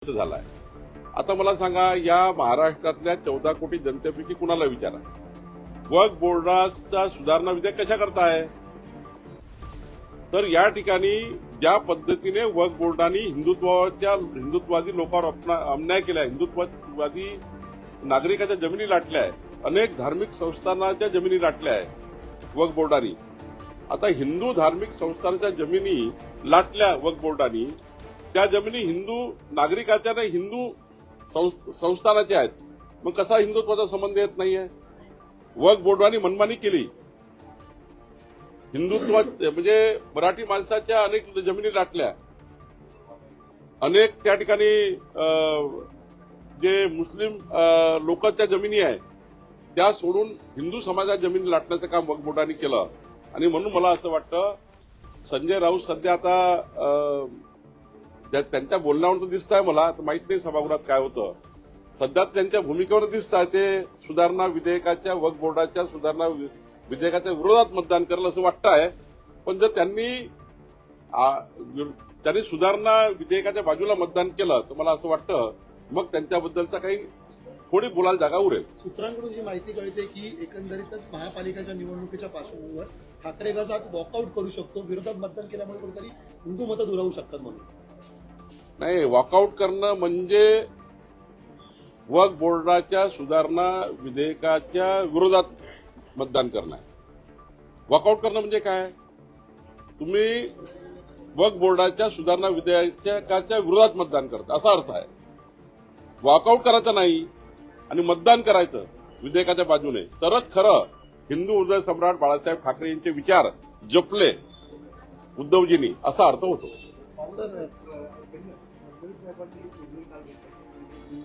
झालाय। आता मला सांगा, या महाराष्ट्रातल्या 14 कोटी जनतेपैकी कुणाला विचारा, वक्फ बोर्डाचा सुधारणा विधेयक कशा करताय? तर या ठिकाणी ज्या पद्धतीने वक्फ बोर्डाने हिंदुत्ववादी लोकांवर अन्याय केलाय, हिंदुत्ववादी नागरिकाच्या जमिनी लाटल्या आहे, अनेक धार्मिक संस्थांच्या जमिनी लाटल्या आहे वक्फ बोर्डाने। आता हिंदू धार्मिक संस्थांच्या जमिनी लाटल्या वक्फ बोर्डाने, त्या जमिनी हिंदू नागरिकाच्या नाही, हिंदू संस्थानाच्या आहेत। मग कसा हिंदुत्वाचा संबंध येत नाहीये? वक्फ बोर्डाने मनमानी केली, हिंदुत्व म्हणजे मराठी माणसाच्या अनेक जमिनी लाटल्या, अनेक त्या ठिकाणी जे मुस्लिम लोकांच्या जमिनी आहेत त्या सोडून हिंदू समाजाच्या जमिनी लाटण्याचं काम वक्फ बोर्डाने केलं। आणि म्हणून मला असं वाटतं, संजय राऊत सध्या आता त्यांच्या बोलण्यावर दिसत आहे, मला माहित नाही सभागृहात काय होतं, सध्या त्यांच्या भूमिकेवर दिसत आहे ते सुधारणा विधेयकाच्या, वक्फ बोर्डाच्या सुधारणा विधेयकाच्या विरोधात मतदान करेल असं वाटतं आहे। पण जर त्यांनी सुधारणा विधेयकाच्या बाजूला मतदान केलं तर मला असं वाटतं मग त्यांच्याबद्दलचा काही थोडी बोलायला जागा उरेल। सूत्रांकडून जी माहिती कळते की एकंदरीतच महापालिकेच्या निवडणुकीच्या पार्श्वभूमीवर ठाकरे गट आज वॉकआउट करू शकतो, विरोधात मतदान केल्यामुळे कुठेतरी हिंदू मतं दुरावू शकतात म्हणून। नाही, वॉकआउट करणं म्हणजे वक्फ बोर्डाच्या सुधारणा विधेयकाच्या विरोधात मतदान करणं आहे। वॉकआउट करणं म्हणजे काय? तुम्ही वक्फ बोर्डाच्या सुधारणा विधेयकाच्या विरोधात मतदान करता असा अर्थ आहे। वॉकआउट करायचं नाही आणि मतदान करायचं विधेयकाच्या बाजूने, तरच खरं हिंदू हृदय सम्राट बाळासाहेब ठाकरे यांचे विचार जपले उद्धवजींनी असा अर्थ होतो।